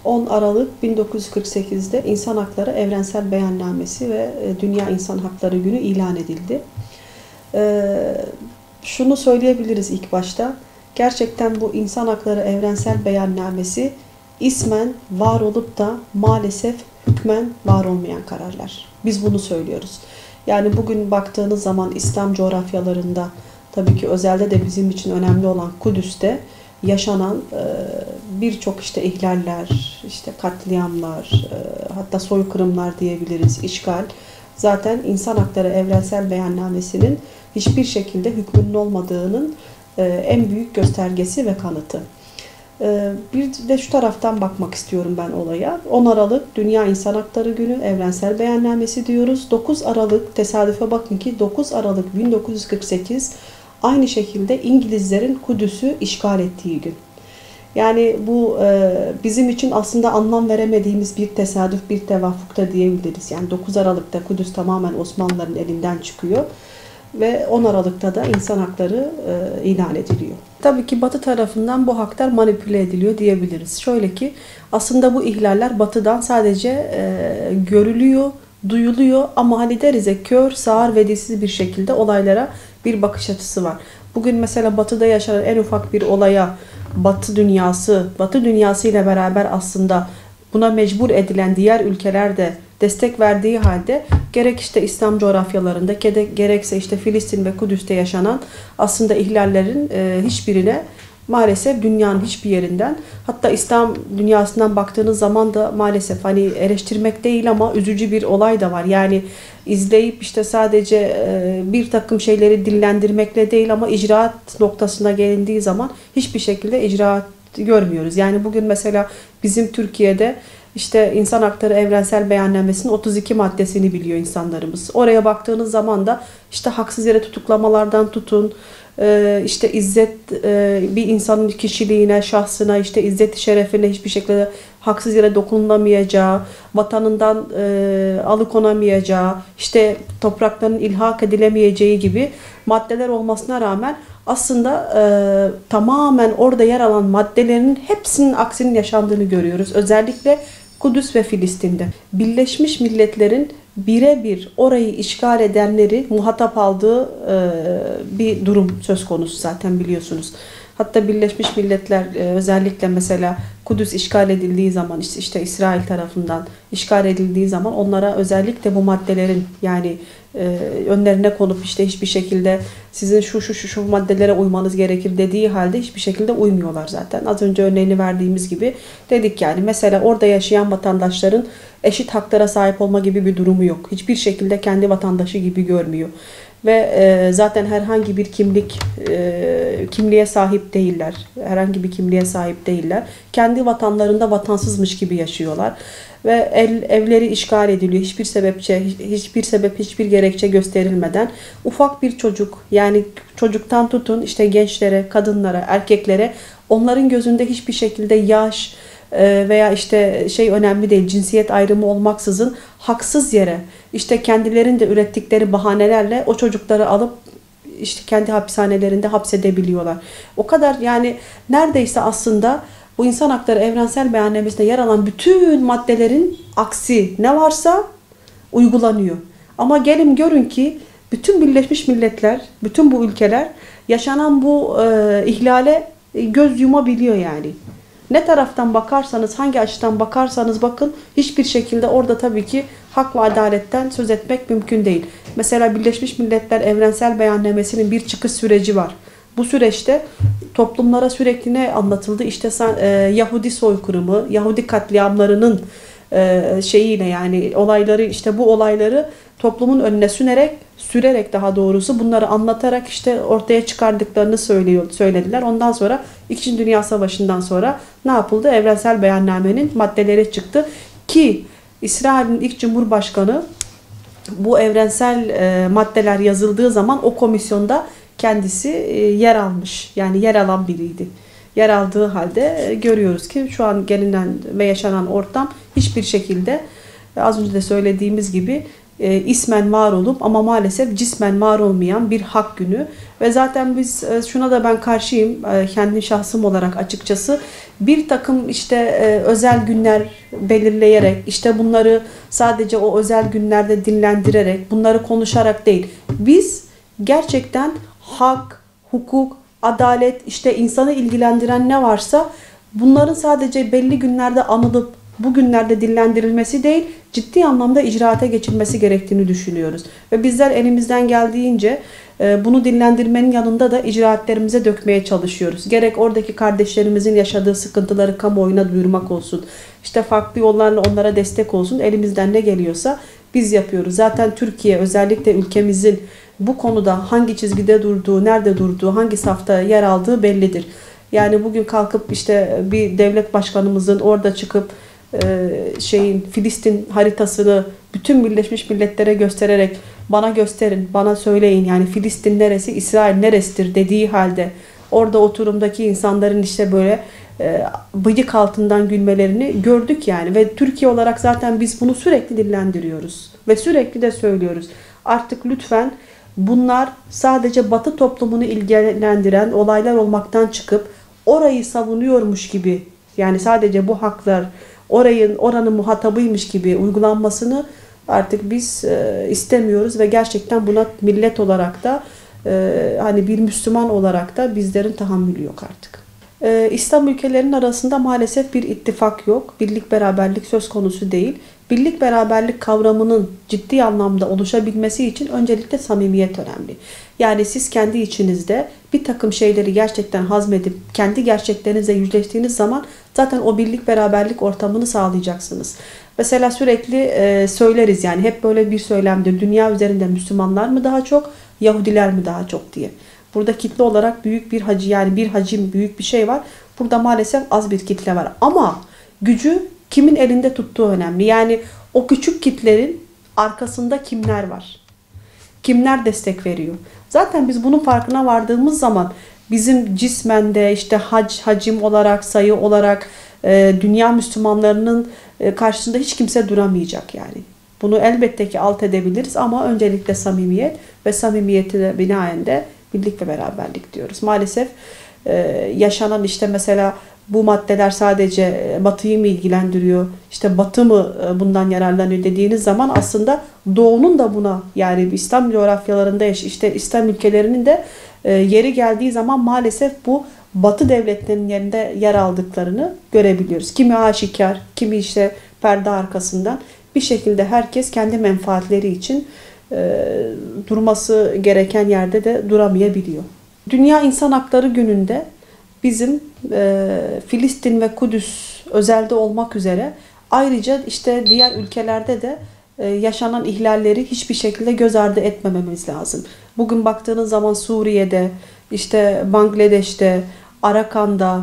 10 Aralık 1948'de İnsan Hakları Evrensel Beyannamesi ve Dünya İnsan Hakları Günü ilan edildi. Şunu söyleyebiliriz ilk başta. Gerçekten bu İnsan Hakları Evrensel Beyannamesi ismen var olup da maalesef hükmen var olmayan kararlar. Biz bunu söylüyoruz. Yani bugün baktığınız zaman İslam coğrafyalarında, tabii ki özelde de bizim için önemli olan Kudüs'te yaşanan birçok işte ihlaller, işte katliamlar, hatta soykırımlar diyebiliriz, işgal. Zaten İnsan Hakları Evrensel Beyannamesi'nin hiçbir şekilde hükmünün olmadığının en büyük göstergesi ve kanıtı. Bir de şu taraftan bakmak istiyorum ben olaya. 10 Aralık Dünya İnsan Hakları Günü Evrensel Beyannamesi diyoruz. 9 Aralık, tesadüfe bakın ki 9 Aralık 1948 aynı şekilde İngilizlerin Kudüs'ü işgal ettiği gün. Yani bu bizim için aslında anlam veremediğimiz bir tesadüf, bir tevafuk da diyebiliriz. Yani 9 Aralık'ta Kudüs tamamen Osmanlıların elinden çıkıyor ve 10 Aralık'ta da insan hakları ilan ediliyor. Tabii ki Batı tarafından bu haklar manipüle ediliyor diyebiliriz. Şöyle ki aslında bu ihlaller Batı'dan sadece görülüyor, duyuluyor ama hani deriz ya, kör, sağır ve dilsiz bir şekilde olaylara bir bakış açısı var. Bugün mesela Batı'da yaşanan en ufak bir olaya Batı dünyası ile beraber aslında buna mecbur edilen diğer ülkeler de destek verdiği halde gerek işte İslam coğrafyalarında gerekse işte Filistin ve Kudüs'te yaşanan aslında ihlallerin hiçbirine maalesef dünyanın hiçbir yerinden, hatta İslam dünyasından baktığınız zaman da maalesef hani eleştirmek değil ama üzücü bir olay da var. Yani izleyip işte sadece bir takım şeyleri dillendirmekle değil ama icraat noktasına gelindiği zaman hiçbir şekilde icraat görmüyoruz. Yani bugün mesela bizim Türkiye'de işte İnsan Hakları Evrensel Beyannamesi'nin 32 maddesini biliyor insanlarımız. Oraya baktığınız zaman da işte haksız yere tutuklamalardan tutun, işte izzet, bir insanın kişiliğine, şahsına, işte izzet şerefine hiçbir şekilde haksız yere dokunulamayacağı, vatanından alıkonamayacağı, işte toprakların ilhak edilemeyeceği gibi maddeler olmasına rağmen aslında tamamen orada yer alan maddelerin hepsinin aksinin yaşandığını görüyoruz. Özellikle Kudüs ve Filistin'de. Birleşmiş Milletler'in birebir orayı işgal edenleri muhatap aldığı bir durum söz konusu zaten biliyorsunuz. Hatta Birleşmiş Milletler özellikle mesela Kudüs işgal edildiği zaman işte İsrail tarafından işgal edildiği zaman onlara özellikle bu maddelerin yani önlerine konup işte hiçbir şekilde sizin şu maddelere uymanız gerekir dediği halde hiçbir şekilde uymuyorlar zaten. Az önce örneğini verdiğimiz gibi dedik yani mesela orada yaşayan vatandaşların eşit haklara sahip olma gibi bir durumu yok. Hiçbir şekilde kendi vatandaşı gibi görmüyor. Ve zaten herhangi bir kimliğe sahip değiller. Herhangi bir kimliğe sahip değiller. Kendi vatanlarında vatansızmış gibi yaşıyorlar. Ve evleri işgal ediliyor. Hiçbir gerekçe gösterilmeden ufak bir çocuk, yani çocuktan tutun işte gençlere, kadınlara, erkeklere, onların gözünde hiçbir şekilde yaş veya işte önemli değil, cinsiyet ayrımı olmaksızın haksız yere işte kendilerinde ürettikleri bahanelerle o çocukları alıp işte kendi hapishanelerinde hapsedebiliyorlar. O kadar yani neredeyse aslında bu İnsan Hakları Evrensel Beyannamesi'nde yer alan bütün maddelerin aksi ne varsa uygulanıyor. Ama gelin görün ki bütün Birleşmiş Milletler, bütün bu ülkeler yaşanan bu ihlale göz yumabiliyor yani. Ne taraftan bakarsanız, hangi açıdan bakarsanız bakın hiçbir şekilde orada tabii ki hak ve adaletten söz etmek mümkün değil. Mesela Birleşmiş Milletler Evrensel Beyannamesi'nin bir çıkış süreci var. Bu süreçte toplumlara sürekli ne anlatıldı? İşte Yahudi soykırımı, Yahudi katliamlarının yani olayları, işte bu olayları toplumun önüne sürerek daha doğrusu bunları anlatarak işte ortaya çıkardıklarını söylediler. Ondan sonra İkinci Dünya Savaşı'ndan sonra ne yapıldı? Evrensel Beyannamenin maddeleri çıktı. Ki İsrail'in ilk Cumhurbaşkanı bu evrensel maddeler yazıldığı zaman o komisyonda kendisi yer almış. Yani yer alan biriydi. Yer aldığı halde görüyoruz ki şu an gelinen ve yaşanan ortam hiçbir şekilde az önce de söylediğimiz gibi ismen var olup ama maalesef cismen var olmayan bir hak günü. Ve zaten biz şuna da ben karşıyım kendi şahsım olarak açıkçası. Bir takım işte özel günler belirleyerek işte bunları sadece o özel günlerde dinlendirerek bunları konuşarak değil. Biz gerçekten hak, hukuk, adalet işte insanı ilgilendiren ne varsa bunların sadece belli günlerde anılıp bugünlerde dillendirilmesi değil, ciddi anlamda icraata geçilmesi gerektiğini düşünüyoruz. Ve bizler elimizden geldiğince bunu dillendirmenin yanında da icraatlerimize dökmeye çalışıyoruz. Gerek oradaki kardeşlerimizin yaşadığı sıkıntıları kamuoyuna duyurmak olsun, işte farklı yollarla onlara destek olsun, elimizden ne geliyorsa biz yapıyoruz. Zaten Türkiye özellikle ülkemizin bu konuda hangi çizgide durduğu, nerede durduğu, hangi safta yer aldığı bellidir. Yani bugün kalkıp işte bir devlet başkanımızın orada çıkıp Filistin haritasını bütün Birleşmiş Milletler'e göstererek bana gösterin, bana söyleyin yani Filistin neresi, İsrail neresidir dediği halde orada oturumdaki insanların işte böyle bıyık altından gülmelerini gördük yani. Ve Türkiye olarak zaten biz bunu sürekli dillendiriyoruz ve sürekli de söylüyoruz. Artık lütfen bunlar sadece Batı toplumunu ilgilendiren olaylar olmaktan çıkıp orayı savunuyormuş gibi yani sadece bu haklar oranın muhatabıymış gibi uygulanmasını artık biz istemiyoruz ve gerçekten buna millet olarak da hani bir Müslüman olarak da bizlerin tahammülü yok artık. İslam ülkelerinin arasında maalesef bir ittifak yok. Birlik beraberlik söz konusu değil. Birlik beraberlik kavramının ciddi anlamda oluşabilmesi için öncelikle samimiyet önemli. Yani siz kendi içinizde bir takım şeyleri gerçekten hazmedip kendi gerçeklerinizle yüzleştiğiniz zaman zaten o birlik beraberlik ortamını sağlayacaksınız. Mesela sürekli söyleriz yani hep böyle bir söylemdir. Dünya üzerinde Müslümanlar mı daha çok, Yahudiler mi daha çok diye. Burada kitle olarak büyük bir hacim büyük bir şey var. Burada maalesef az bir kitle var. Ama gücü kimin elinde tuttuğu önemli. Yani o küçük kitlerin arkasında kimler var? Kimler destek veriyor? Zaten biz bunun farkına vardığımız zaman bizim cismen de işte hacim olarak, sayı olarak dünya Müslümanlarının karşısında hiç kimse duramayacak yani. Bunu elbette ki alt edebiliriz ama öncelikle samimiyet ve samimiyeti de binaen de birlik ve beraberlik diyoruz. Maalesef yaşanan işte mesela bu maddeler sadece Batı'yı mı ilgilendiriyor, işte Batı mı bundan yararlanıyor dediğiniz zaman aslında Doğu'nun da buna yani İslam coğrafyalarında işte İslam ülkelerinin de yeri geldiği zaman maalesef bu Batı devletlerinin yerinde yer aldıklarını görebiliyoruz. Kimi aşikar, kimi işte perde arkasından bir şekilde herkes kendi menfaatleri için durması gereken yerde de duramayabiliyor. Dünya İnsan Hakları Günü'nde bizim Filistin ve Kudüs özelde olmak üzere ayrıca işte diğer ülkelerde de yaşanan ihlalleri hiçbir şekilde göz ardı etmememiz lazım. Bugün baktığınız zaman Suriye'de, işte Bangladeş'te, Arakan'da,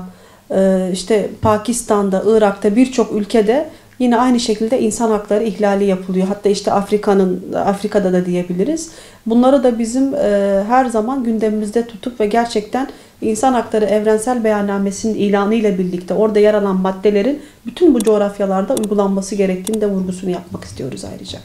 işte Pakistan'da, Irak'ta birçok ülkede yine aynı şekilde insan hakları ihlali yapılıyor. Hatta işte Afrika'da da diyebiliriz. Bunları da bizim her zaman gündemimizde tutup ve gerçekten İnsan Hakları Evrensel Beyannamesi'nin ilanı ile birlikte orada yer alan maddelerin bütün bu coğrafyalarda uygulanması gerektiğini de vurgusunu yapmak istiyoruz ayrıca.